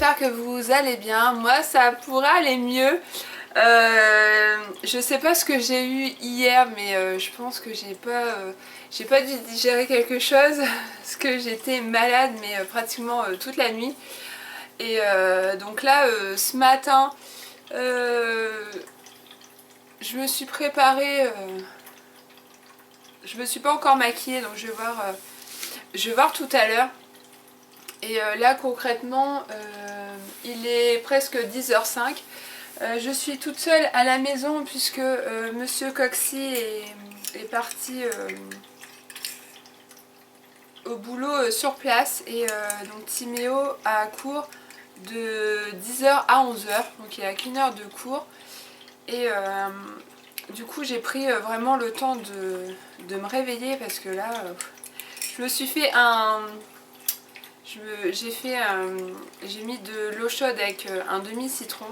j'espère que vous allez bien. Moi ça pourrait aller mieux. Je sais pas ce que j'ai eu hier, mais je pense que j'ai pas dû digérer quelque chose parce que j'étais malade mais pratiquement toute la nuit. Et donc là ce matin je me suis préparée, je me suis pas encore maquillée donc je vais voir tout à l'heure. Et là concrètement il est presque 10h05. Je suis toute seule à la maison puisque Monsieur Coxy est parti au boulot sur place et donc Timéo a cours de 10h à 11h, donc il a qu'une heure de cours et du coup j'ai pris vraiment le temps de me réveiller parce que là je me suis fait j'ai mis de l'eau chaude avec un demi-citron.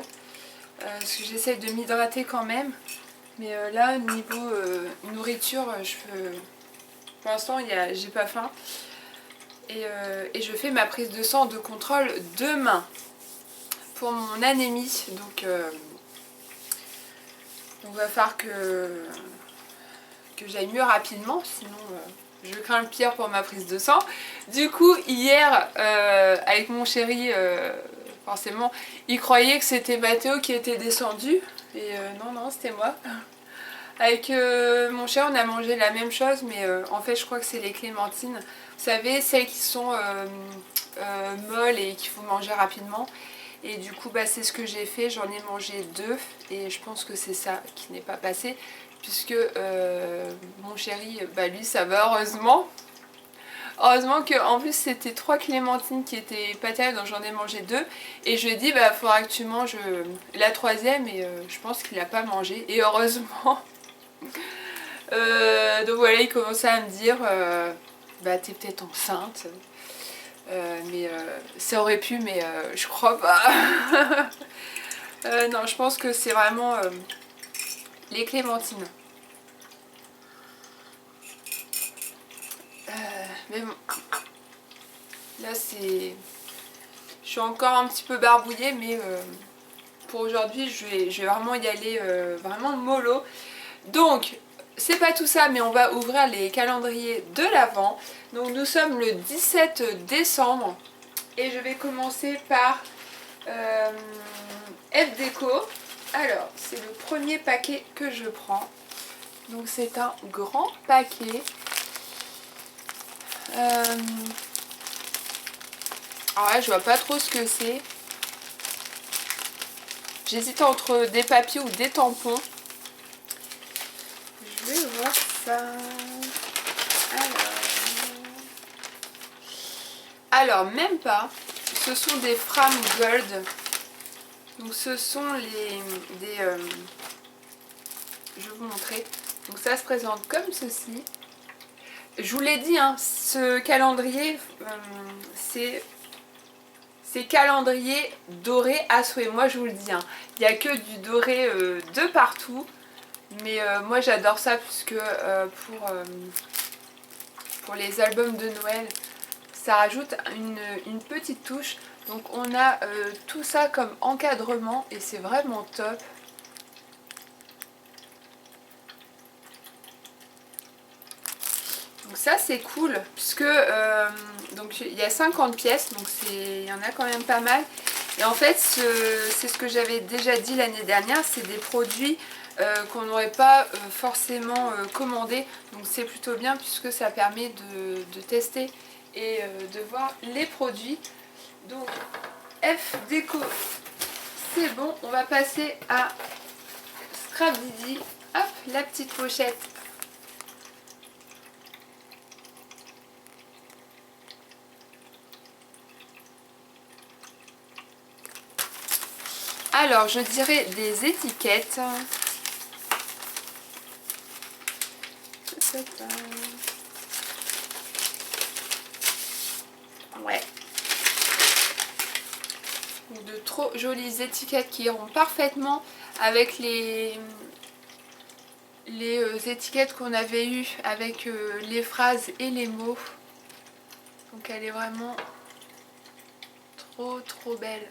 Parce que j'essaye de m'hydrater quand même. Mais là, niveau nourriture, pour l'instant, j'ai pas faim. Et je fais ma prise de sang de contrôle demain pour mon anémie. Donc, il va falloir que j'aille mieux rapidement. Sinon, je crains le pire pour ma prise de sang. Du coup, hier, avec mon chéri... forcément, il croyait que c'était Mathéo qui était descendu. Et non, c'était moi. Avec mon cher, on a mangé la même chose, mais en fait, je crois que c'est les clémentines. Vous savez, celles qui sont molles et qu'il faut manger rapidement. Et du coup, bah, c'est ce que j'ai fait. J'en ai mangé 2. Et je pense que c'est ça qui n'est pas passé. Puisque mon chéri, bah, lui, ça va, heureusement. Heureusement qu'en plus c'était 3 clémentines qui étaient pas terribles, donc j'en ai mangé 2. Et je lui ai dit bah faudra que tu manges la troisième et je pense qu'il a pas mangé. Et heureusement. Donc voilà, il commençait à me dire bah t'es peut-être enceinte. Mais ça aurait pu, mais je crois pas. Non, je pense que c'est vraiment les clémentines. Mais bon, là c'est... Je suis encore un petit peu barbouillée, mais pour aujourd'hui, je vais vraiment y aller vraiment mollo. Donc, c'est pas tout ça, mais on va ouvrir les calendriers de l'Avent. Donc, nous sommes le 17 décembre. Et je vais commencer par F Déco. Alors, c'est le premier paquet que je prends. Donc, c'est un grand paquet. Alors là, je vois pas trop ce que c'est. J'hésite entre des papiers ou des tampons. Je vais voir ça. Alors même pas. Ce sont des Fram Gold. Donc ce sont je vais vous montrer. Donc ça se présente comme ceci. Je vous l'ai dit, hein, ce calendrier, c'est calendrier doré à souhait. Moi je vous le dis, hein, il n'y a que du doré de partout. Mais moi j'adore ça puisque pour les albums de Noël, ça rajoute une petite touche. Donc on a tout ça comme encadrement et c'est vraiment top. Donc ça c'est cool puisque donc il y a 50 pièces, donc il y en a quand même pas mal. Et en fait c'est ce que j'avais déjà dit l'année dernière, c'est des produits qu'on n'aurait pas forcément commandé. Donc c'est plutôt bien puisque ça permet de tester et de voir les produits. Donc F Déco, c'est bon. On va passer à Scrap Didi. Hop, la petite pochette. Alors, je dirais des étiquettes. Ouais. De trop jolies étiquettes qui iront parfaitement avec les étiquettes qu'on avait eues avec les phrases et les mots. Donc elle est vraiment trop belle.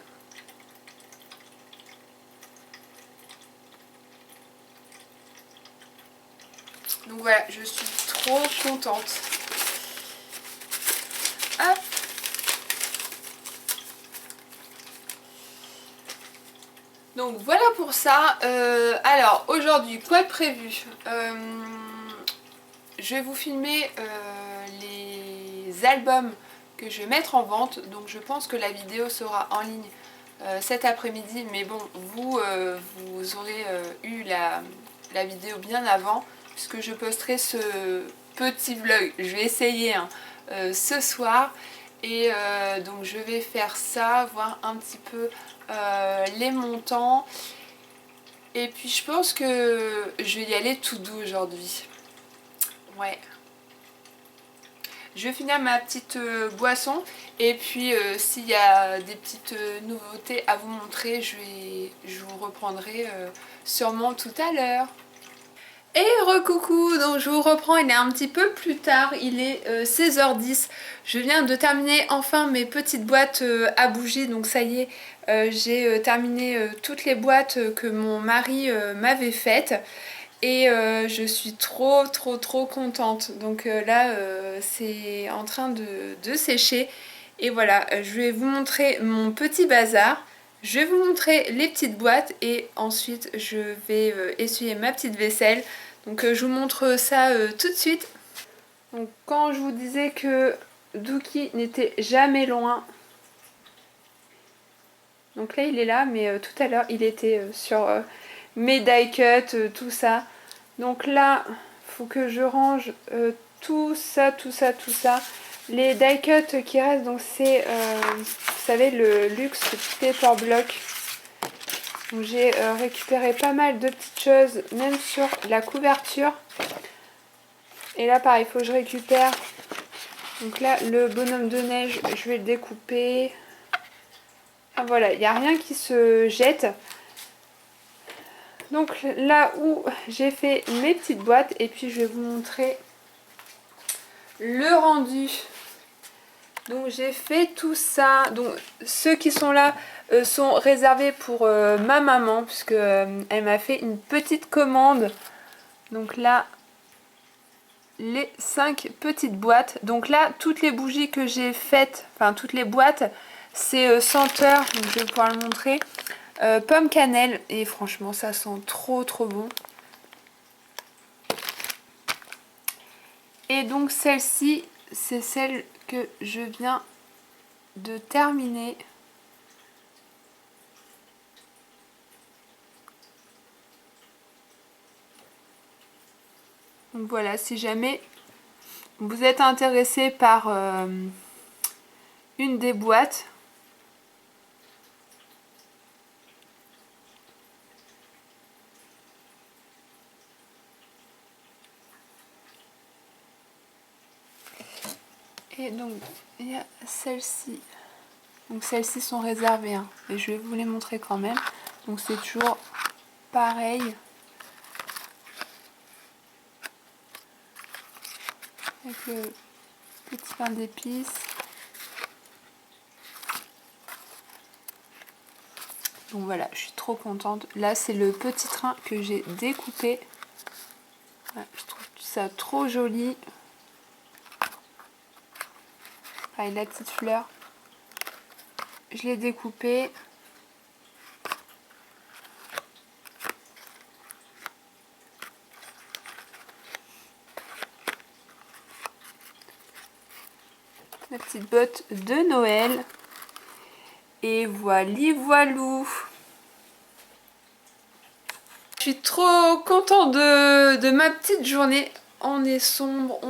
Donc voilà, je suis trop contente. Hop. Donc voilà pour ça. Alors aujourd'hui, quoi de prévu? Je vais vous filmer les albums que je vais mettre en vente. Donc je pense que la vidéo sera en ligne cet après-midi. Mais bon, vous aurez eu la vidéo bien avant, puisque je posterai ce petit vlog. Je vais essayer hein, ce soir. Et donc je vais faire ça, voir un petit peu les montants. Et puis je pense que je vais y aller tout doux aujourd'hui. Ouais. Je vais finir ma petite boisson. Et puis s'il y a des petites nouveautés à vous montrer, je vous reprendrai sûrement tout à l'heure. Et recoucou, donc je vous reprends, il est un petit peu plus tard, il est 16h10. Je viens de terminer enfin mes petites boîtes à bougies, donc ça y est, j'ai terminé toutes les boîtes que mon mari m'avait faites. Et je suis trop contente. Donc là, c'est en train de sécher. Et voilà, je vais vous montrer mon petit bazar. Je vais vous montrer les petites boîtes et ensuite je vais essuyer ma petite vaisselle. Donc je vous montre ça tout de suite. Donc quand je vous disais que Dookie n'était jamais loin, donc là il est là, mais tout à l'heure il était sur mes die cuts, tout ça. Donc là, faut que je range tout ça. Les die cuts qui restent, donc c'est, vous savez, le luxe paper block. Donc j'ai récupéré pas mal de petites choses, même sur la couverture. Et là, pareil, il faut que je récupère. Donc là, le bonhomme de neige, je vais le découper. Ah, voilà, il n'y a rien qui se jette. Donc là où j'ai fait mes petites boîtes, et puis je vais vous montrer le rendu. Donc j'ai fait tout ça. Donc ceux qui sont là sont réservés pour ma maman, puisque elle m'a fait une petite commande. Donc là, les 5 petites boîtes. Donc là, toutes les bougies que j'ai faites, enfin toutes les boîtes, c'est senteur. Donc je vais pouvoir le montrer. Pomme cannelle, et franchement ça sent trop bon. Et donc celle-ci, c'est celle que je viens de terminer. Donc voilà, si jamais vous êtes intéressé par une des boîtes, et donc il y a celle-ci. Donc celles-ci sont réservées, hein, et je vais vous les montrer quand même. Donc c'est toujours pareil. Avec le petit pain d'épices. Donc voilà, je suis trop contente. Là, c'est le petit train que j'ai découpé. Voilà, je trouve ça trop joli. Pareil, la petite fleur. Je l'ai découpé. La petite botte de Noël. Et voilou. Je suis trop contente de ma petite journée. On est sombre.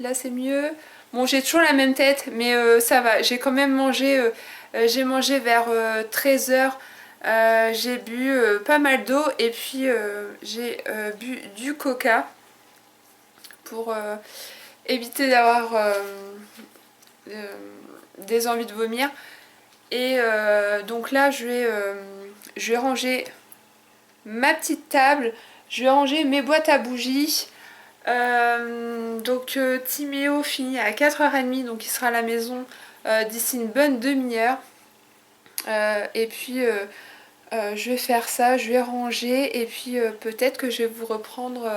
Là, c'est mieux. Bon, j'ai toujours la même tête, mais ça va. J'ai quand même mangé. J'ai mangé vers 13h. J'ai bu pas mal d'eau. Et puis, j'ai bu du coca. Pour éviter d'avoir des envies de vomir. Et donc là, je vais ranger ma petite table. Je vais ranger mes boîtes à bougies. Donc Timéo finit à 4h30, donc il sera à la maison d'ici une bonne demi-heure. Et puis je vais faire ça, je vais ranger et puis peut-être que je vais vous reprendre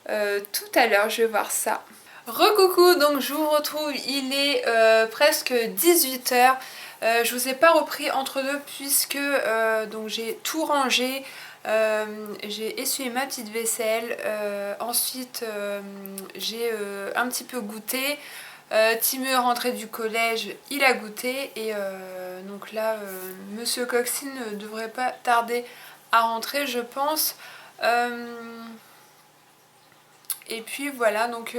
tout à l'heure, je vais voir ça. Recoucou, donc je vous retrouve, il est presque 18h. Je vous ai pas repris entre deux puisque donc j'ai tout rangé. J'ai essuyé ma petite vaisselle, ensuite j'ai un petit peu goûté. Tim est rentré du collège, il a goûté et donc là Monsieur Coxine ne devrait pas tarder à rentrer je pense. Et puis voilà, donc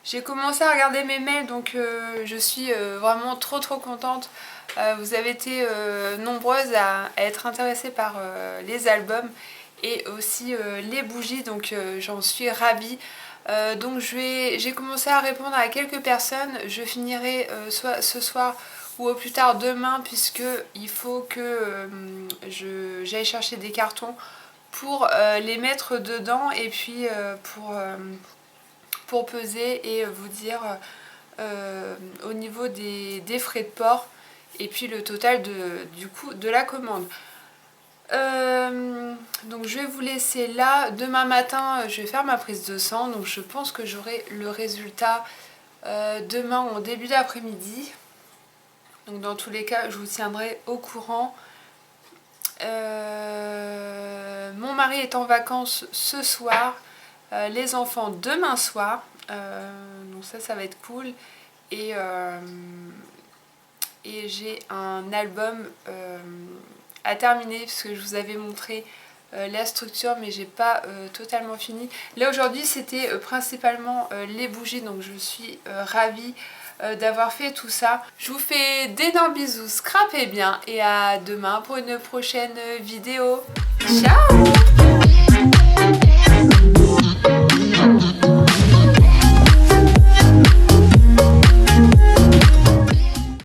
j'ai commencé à regarder mes mails, donc je suis vraiment trop contente. Vous avez été nombreuses à être intéressées par les albums et aussi les bougies, donc j'en suis ravie. Donc j'ai commencé à répondre à quelques personnes, je finirai soit ce soir ou au plus tard demain puisque il faut que j'aille chercher des cartons pour les mettre dedans et puis pour peser et vous dire au niveau des frais de port et puis le total du coût de la commande. Donc je vais vous laisser là. Demain matin je vais faire ma prise de sang, donc je pense que j'aurai le résultat demain en début d'après-midi. Donc dans tous les cas je vous tiendrai au courant. Mon mari est en vacances ce soir, les enfants demain soir, donc ça va être cool. Et j'ai un album à terminer parce que je vous avais montré la structure mais j'ai pas totalement fini. Là aujourd'hui c'était principalement les bougies, donc je suis ravie d'avoir fait tout ça. Je vous fais d'énormes bisous, scrapez bien et à demain pour une prochaine vidéo. Ciao!